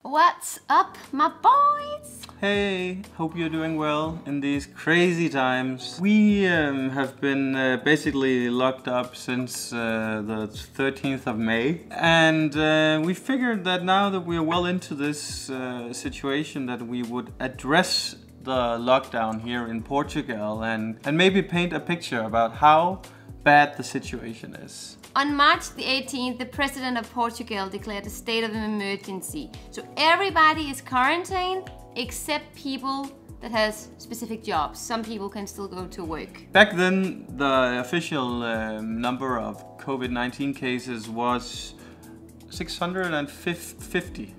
What's up, my boys? Hey, hope you're doing well in these crazy times. We have been basically locked up since the 13th of May. And we figured that now that we're well into this situation that we would address the lockdown here in Portugal and maybe paint a picture about how bad the situation is. On March the 18th, the President of Portugal declared a state of emergency. So everybody is quarantined except people that has specific jobs. Some people can still go to work. Back then, the official number of COVID-19 cases was 650.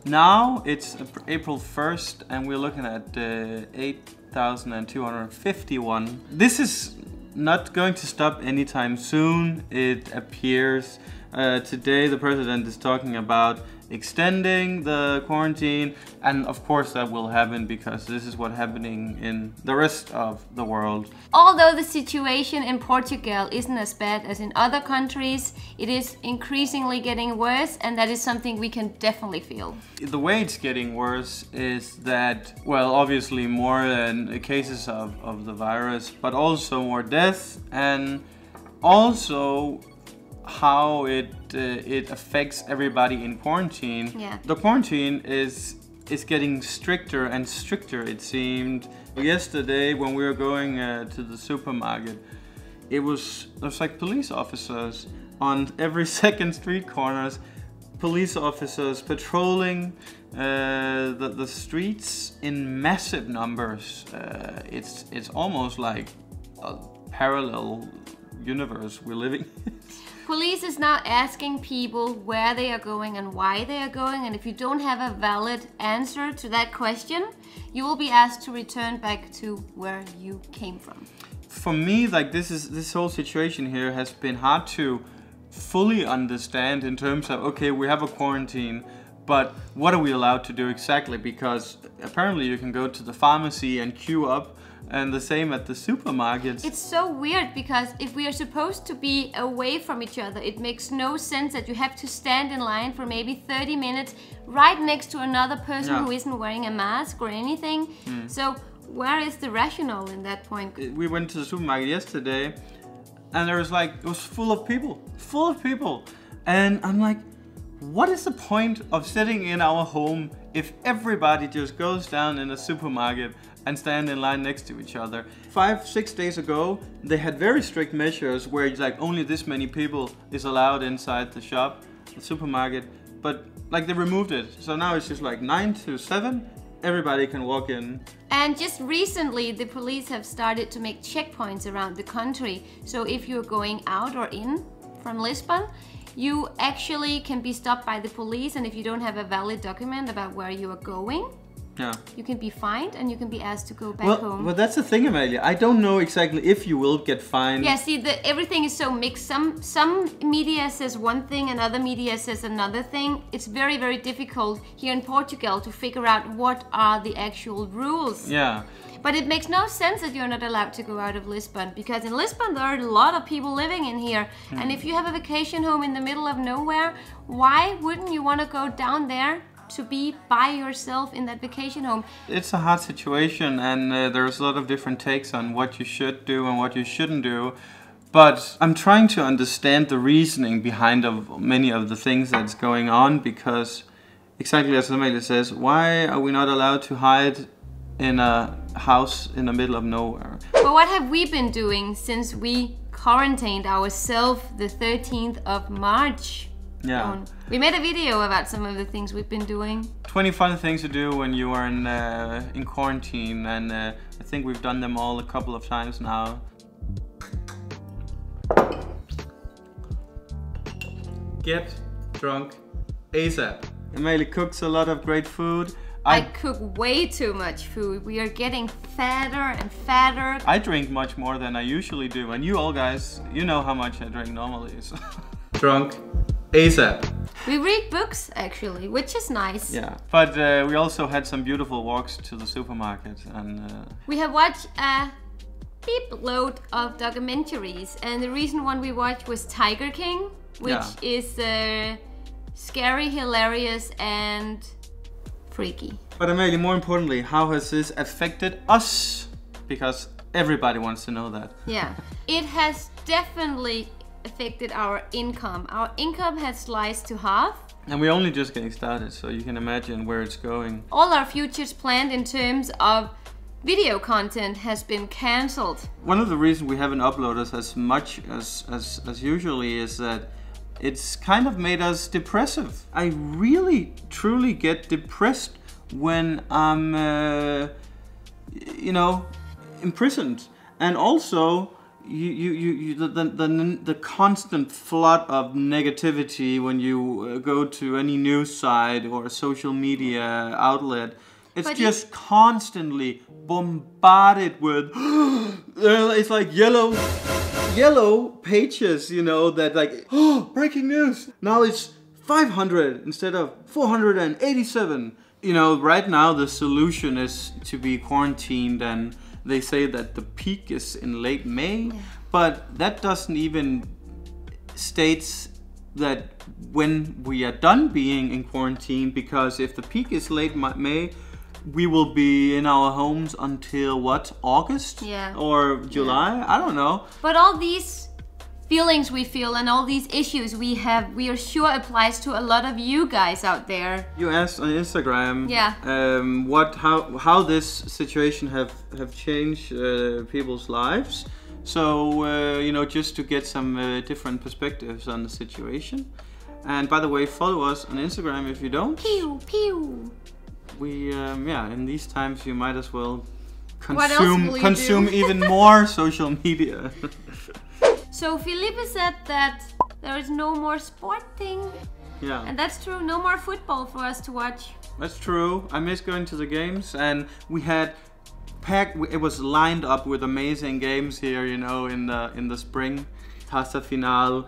Now it's April 1st and we're looking at 8,251. This is not going to stop anytime soon, it appears. Today the president is talking about extending the quarantine, and of course that will happen because this is what's happening in the rest of the world. Although the situation in Portugal isn't as bad as in other countries, it is increasingly getting worse, and that is something we can definitely feel. The way it's getting worse is that, well, obviously more cases of the virus, but also more deaths, and also how it affects everybody in quarantine. Yeah. The quarantine is getting stricter and stricter, it seemed. Yesterday when we were going to the supermarket, there was like police officers on every second street corners, police officers patrolling the streets in massive numbers. It's almost like a parallel universe we're living in. Police is now asking people where they are going and why they are going, and if you don't have a valid answer to that question, you will be asked to return back to where you came from. For me, like this whole situation here has been hard to fully understand in terms of, okay, we have a quarantine, but what are we allowed to do exactly? Because apparently you can go to the pharmacy and queue up, and the same at the supermarkets. It's so weird because if we are supposed to be away from each other, it makes no sense that you have to stand in line for maybe 30 minutes right next to another person who isn't wearing a mask or anything. So where is the rationale in that point? We went to the supermarket yesterday and there was like, it was full of people. And I'm like, what is the point of sitting in our home if everybody just goes down in a supermarket and stand in line next to each other? 5-6 days ago, they had very strict measures where it's like only this many people is allowed inside the shop, the supermarket, but like they removed it. So now it's just like 9 to 7, everybody can walk in. And just recently, the police have started to make checkpoints around the country. So if you're going out or in from Lisbon, you actually can be stopped by the police, and if you don't have a valid document about where you are going, you can be fined and you can be asked to go back home. Well, that's the thing, Amalie. I don't know exactly if you will get fined. Yeah, see, everything is so mixed. Some media says one thing and other media says another thing. It's very, very difficult here in Portugal to figure out what are the actual rules. Yeah. But it makes no sense that you're not allowed to go out of Lisbon, because in Lisbon there are a lot of people living in here. And if you have a vacation home in the middle of nowhere, why wouldn't you want to go down there to be by yourself in that vacation home? It's a hard situation, and there's a lot of different takes on what you should do and what you shouldn't do. But I'm trying to understand the reasoning behind of many of the things that's going on, because exactly as Amalie says, why are we not allowed to hide in a house in the middle of nowhere? But what have we been doing since we quarantined ourselves the 13th of March? Yeah. We made a video about some of the things we've been doing. 20 fun things to do when you are in quarantine, and I think we've done them all a couple of times now. Get drunk ASAP. Amalie cooks a lot of great food. I cook way too much food. We are getting fatter and fatter. I drink much more than I usually do, and you all guys, you know how much I drink normally. So. Drunk ASAP. We read books actually, which is nice. Yeah, but we also had some beautiful walks to the supermarket, and we have watched a beep load of documentaries, and the recent one we watched was Tiger King, which is scary, hilarious, and freaky. But Amalie, more importantly, how has this affected us? Because everybody wants to know that. Yeah, it has definitely affected our income. Our income has sliced to half. And we're only just getting started, so you can imagine where it's going. All our futures planned in terms of video content has been cancelled. One of the reasons we haven't uploaded as much as usually is that it's kind of made us depressive. I really, truly get depressed when I'm, imprisoned. And also, the constant flood of negativity when you go to any news site or a social media outlet. It's just constantly bombarded with, it's like yellow pages, that like, oh, breaking news. Now it's 500 instead of 487. Right now the solution is to be quarantined, and they say that the peak is in late May, but that doesn't even states that when we are done being in quarantine, because if the peak is late May, we will be in our homes until what, August? Yeah. Or July? I don't know. But all these feelings we feel and all these issues we have, we are sure applies to a lot of you guys out there. You asked on Instagram, how this situation have changed people's lives. So just to get some different perspectives on the situation. And by the way, follow us on Instagram if you don't. Pew pew. We in these times you might as well consume even more social media. So Felipe said that there is no more sporting. Yeah. And that's true, no more football for us to watch. That's true. I miss going to the games, and we had packed. It was lined up with amazing games here, in the spring. Taça Final,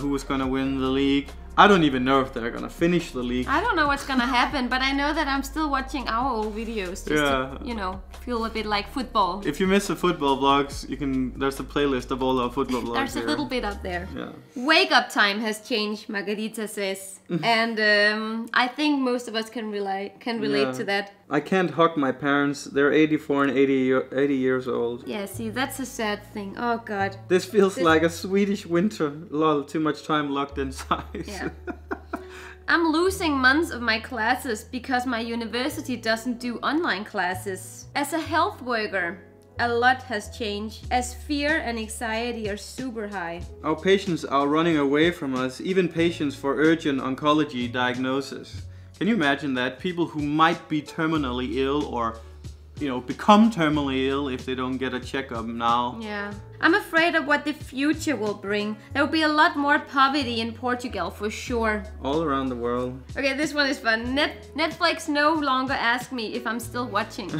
who was gonna win the league. I don't even know if they're gonna finish the league. I don't know what's gonna happen, but I know that I'm still watching our old videos just to, feel a bit like football. If you miss the football vlogs, there's a playlist of all our football vlogs. There's a little bit up there. Yeah. Wake up time has changed, Margarita says, and I think most of us can relate to that. I can't hug my parents. They're 84 and 80 years old. Yeah, see, that's a sad thing. Oh God. This feels like a Swedish winter. Lol, too much time locked inside. Yeah. I'm losing months of my classes because my university doesn't do online classes. As a health worker, a lot has changed, as fear and anxiety are super high. Our patients are running away from us, even patients for urgent oncology diagnosis. Can you imagine that? People who might be terminally ill or become terminally ill if they don't get a checkup now. Yeah. I'm afraid of what the future will bring. There will be a lot more poverty in Portugal for sure. All around the world. Okay, this one is fun. Netflix no longer asks me if I'm still watching.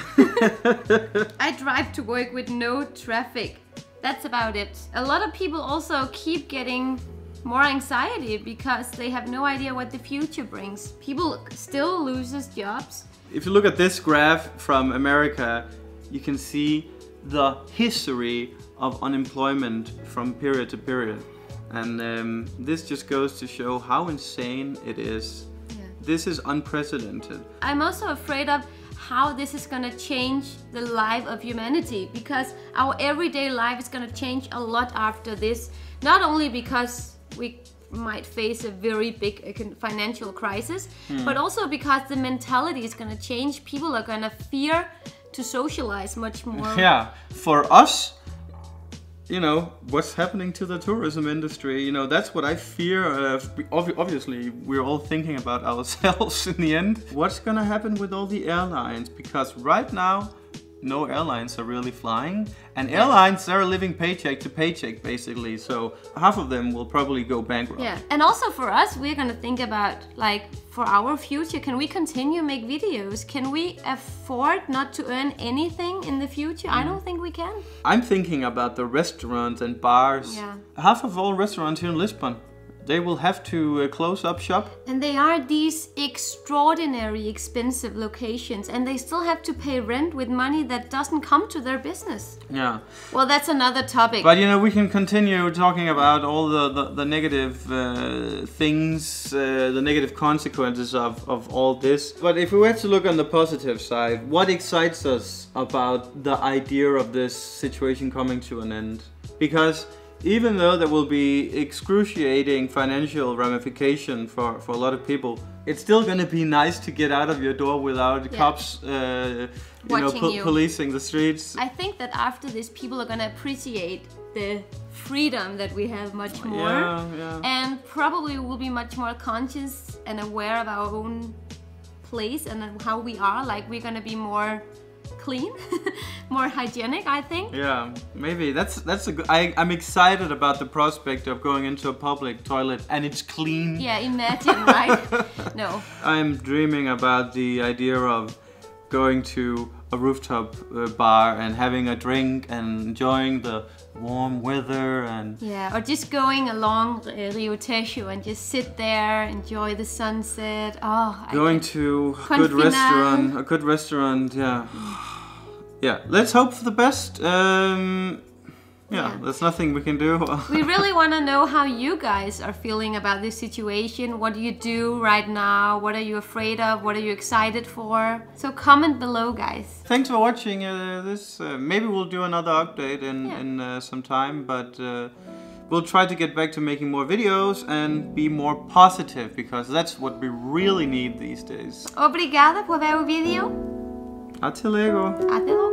I drive to work with no traffic. That's about it. A lot of people also keep getting more anxiety because they have no idea what the future brings. People still loses jobs. If you look at this graph from America, you can see the history of unemployment from period to period. And this just goes to show how insane it is. Yeah. This is unprecedented. I'm also afraid of how this is gonna change the life of humanity, because our everyday life is gonna change a lot after this. Not only because we might face a very big financial crisis, but also because the mentality is going to change. People are going to fear to socialize much more. Yeah, for us, what's happening to the tourism industry, that's what I fear. Obviously, we're all thinking about ourselves in the end. What's going to happen with all the airlines? Because right now, no airlines are really flying, and airlines are living paycheck to paycheck basically, so half of them will probably go bankrupt. Yeah, and also for us, we're gonna think about, like, for our future, can we continue make videos? Can we afford not to earn anything in the future? I don't think we can. I'm thinking about the restaurants and bars. Yeah. Half of all restaurants here in Lisbon, they will have to close up shop. And they are these extraordinary expensive locations, and they still have to pay rent with money that doesn't come to their business. Yeah. Well, that's another topic. But you know, we can continue talking about all the negative things, the negative consequences of all this. But if we were to look on the positive side, what excites us about the idea of this situation coming to an end? Because even though there will be excruciating financial ramification for a lot of people, it's still going to be nice to get out of your door without cops policing the streets. I think that after this, people are going to appreciate the freedom that we have much more. And probably will be much more conscious and aware of our own place and how we are. Like, we're going to be more clean, more hygienic, I think. Yeah, maybe that's a good. I'm excited about the prospect of going into a public toilet and it's clean. Yeah, imagine, right? No. I'm dreaming about the idea of going to a rooftop bar and having a drink and enjoying the warm weather and or just going along Rio Tejo and just sit there, enjoy the sunset. Going to a good restaurant, yeah, let's hope for the best. There's nothing we can do. We really want to know how you guys are feeling about this situation. What do you do right now? What are you afraid of? What are you excited for? So comment below, guys. Thanks for watching this. Maybe we'll do another update in some time, but we'll try to get back to making more videos and be more positive, because that's what we really need these days. Obrigada por ver o vídeo. Até logo. Até logo.